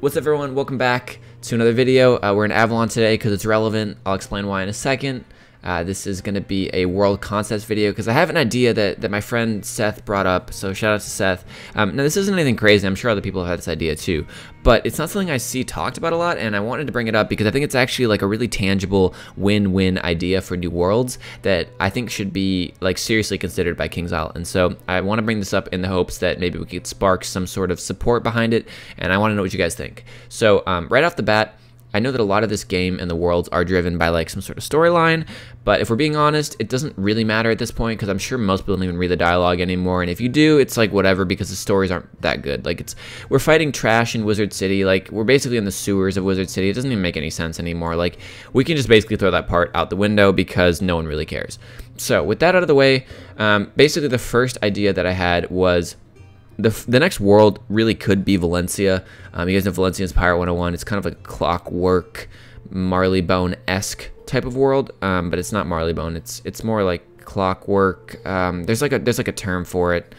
What's up, everyone? Welcome back to another video. We're in Avalon today because it's relevant. I'll explain why in a second. This is going to be a world concepts video because I have an idea that my friend Seth brought up, so shout out to Seth. Now, this isn't anything crazy. I'm sure other people have had this idea too, but it's not something I see talked about a lot, and I wanted to bring it up because I think it's actually like a really tangible win-win idea for New Worlds that I think should be like seriously considered by KingsIsle. And so I want to bring this up in the hopes that maybe we could spark some sort of support behind it, and I want to know what you guys think. So right off the bat, I know that a lot of this game and the worlds are driven by like some sort of storyline, but if we're being honest, it doesn't really matter at this point because I'm sure most people don't even read the dialogue anymore, and if you do, it's like whatever because the stories aren't that good. Like we're fighting trash in Wizard City, like we're basically in the sewers of Wizard City. It doesn't even make any sense anymore. Like we can just basically throw that part out the window because no one really cares. So with that out of the way, basically the first idea that I had was the next world really could be Valencia. You guys know Valencia is Pirate 101. It's kind of like a clockwork, Marleybone-esque type of world, but it's not Marleybone. It's more like clockwork. There's like a term for it.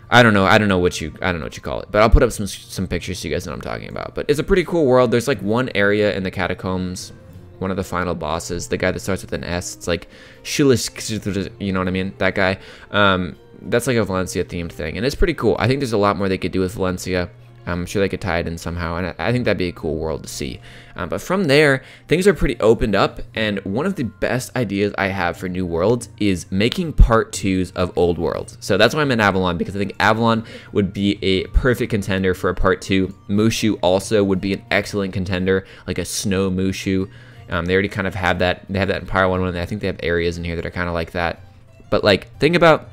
I don't know what you call it, but I'll put up some pictures so you guys know what I'm talking about. But it's a pretty cool world. There's like one area in the catacombs, one of the final bosses, the guy that starts with an S. It's like Shulish, you know what I mean? That guy. That's like a Valencia themed thing, and it's pretty cool. I think there's a lot more they could do with Valencia. I'm sure they could tie it in somehow, and I think that'd be a cool world to see. But from there, things are pretty opened up, and one of the best ideas I have for New Worlds is making part 2s of old worlds. So that's why I'm in Avalon, because I think Avalon would be a perfect contender for a part 2. Mushu also would be an excellent contender, like a snow Mushu. They already kind of have that. They have that in Pirate 101. I think they have areas in here that are kind of like that. But like, think about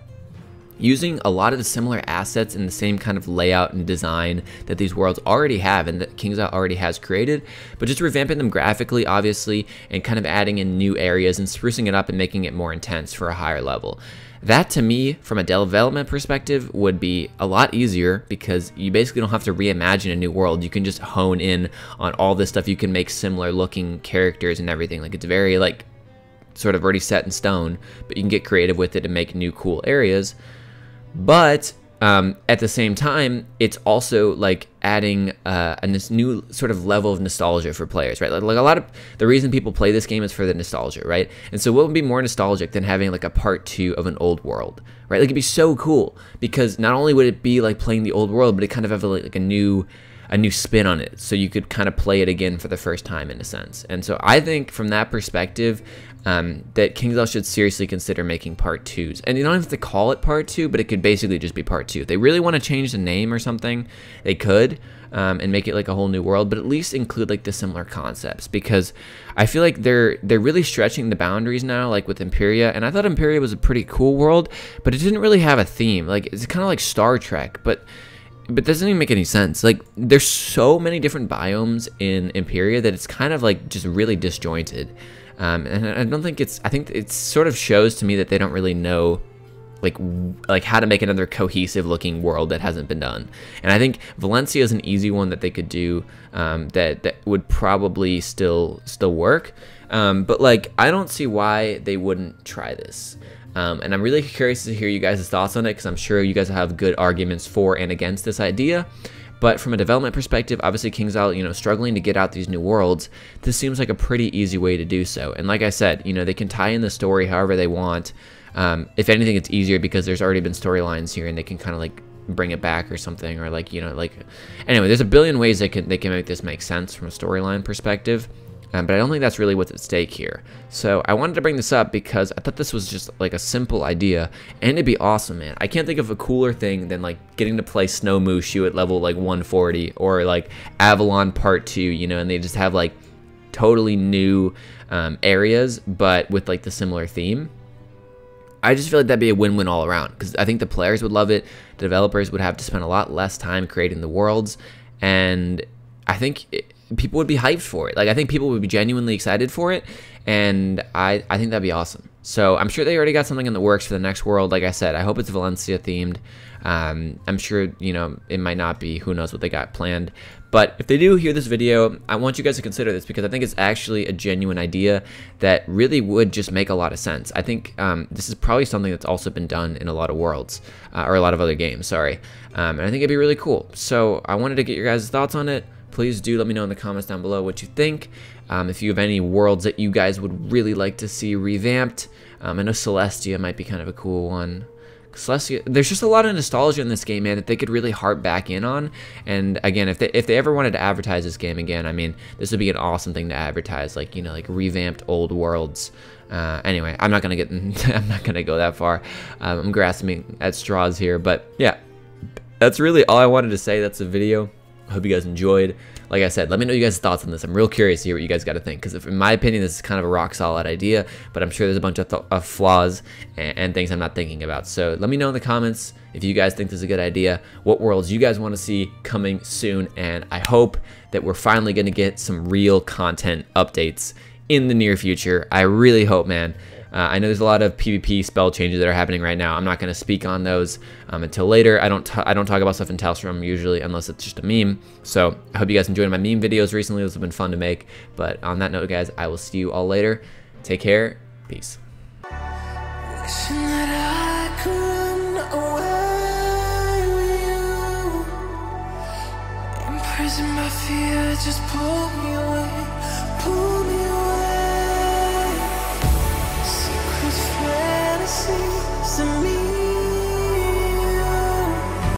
using a lot of the similar assets and the same kind of layout and design that these worlds already have and that KingsIsle already has created, but just revamping them graphically, obviously, and kind of adding in new areas and sprucing it up and making it more intense for a higher level. That, to me, from a development perspective, would be a lot easier because you basically don't have to reimagine a new world. You can just hone in on all this stuff. You can make similar looking characters and everything. Like, it's very, like, sort of already set in stone, but you can get creative with it and make new cool areas. But at the same time, it's also like adding this new sort of level of nostalgia for players, right? Like a lot of the reason people play this game is for the nostalgia, right? And so what would be more nostalgic than having like a part 2 of an old world, right? Like it'd be so cool because not only would it be like playing the old world, but it kind of have like a new spin on it, so you could kind of play it again for the first time in a sense. And so I think from that perspective, that KingsIsle should seriously consider making part 2s. And you don't have to call it part 2, but it could basically just be part 2. If they really want to change the name or something, they could, and make it like a whole new world, but at least include like the similar concepts, because I feel like they're really stretching the boundaries now, like with Imperia. And I thought Imperia was a pretty cool world, but it didn't really have a theme. Like it's kind of like Star Trek, but it doesn't even make any sense. Like there's so many different biomes in Imperia that it's kind of like just really disjointed. And I don't think I think it sort of shows to me that they don't really know like how to make another cohesive looking world that hasn't been done. And I think Valencia is an easy one that they could do, that would probably still work. But like, I don't see why they wouldn't try this. And I'm really curious to hear you guys' thoughts on it, because I'm sure you guys have good arguments for and against this idea. But from a development perspective, obviously KingsIsle, you know, struggling to get out these new worlds, this seems like a pretty easy way to do so. And like I said, you know, they can tie in the story however they want. If anything, it's easier because there's already been storylines here, and they can kind of like bring it back or something, or like, you know, like, anyway, there's a billion ways they can make this make sense from a storyline perspective. But I don't think that's really what's at stake here. So I wanted to bring this up because I thought this was just like a simple idea, and it'd be awesome, man. I can't think of a cooler thing than like getting to play Snow Mushu at level like 140, or like Avalon Part 2, you know, and they just have like totally new areas, but with like the similar theme. I just feel like that'd be a win-win all around, because I think the players would love it, the developers would have to spend a lot less time creating the worlds, and I think people would be hyped for it. Like, I think people would be genuinely excited for it, and I think that'd be awesome. So I'm sure they already got something in the works for the next world. Like I said, I hope it's Valencia themed. I'm sure, you know, it might not be. Who knows what they got planned. But if they do hear this video, I want you guys to consider this, because I think it's actually a genuine idea that really would just make a lot of sense. I think this is probably something that's also been done in a lot of worlds, or a lot of other games, sorry. And I think it'd be really cool. So I wanted to get your guys' thoughts on it. please do let me know in the comments down below what you think. If you have any worlds that you guys would really like to see revamped. I know Celestia might be kind of a cool one. Celestia, there's just a lot of nostalgia in this game, man, that they could really harp back in on. And again, if they ever wanted to advertise this game again, I mean, this would be an awesome thing to advertise, like, you know, like revamped old worlds. Anyway, I'm not gonna go that far. I'm grasping at straws here, but yeah, that's really all I wanted to say. That's the video. I hope you guys enjoyed. Like I said, let me know you guys' thoughts on this. I'm real curious to hear what you guys got to think, because in my opinion, this is kind of a rock solid idea, but I'm sure there's a bunch of flaws and things I'm not thinking about. So let me know in the comments if you guys think this is a good idea, what worlds you guys want to see coming soon, and I hope that we're finally going to get some real content updates in the near future. I really hope, man. I know there's a lot of PvP spell changes that are happening right now. I'm not going to speak on those until later. I don't talk about stuff in Talstrom usually unless it's just a meme. So I hope you guys enjoyed my meme videos recently. Those have been fun to make. But on that note, guys, I will see you all later. Take care. Peace. Imprisoned by fear, just pull me away, pull me away.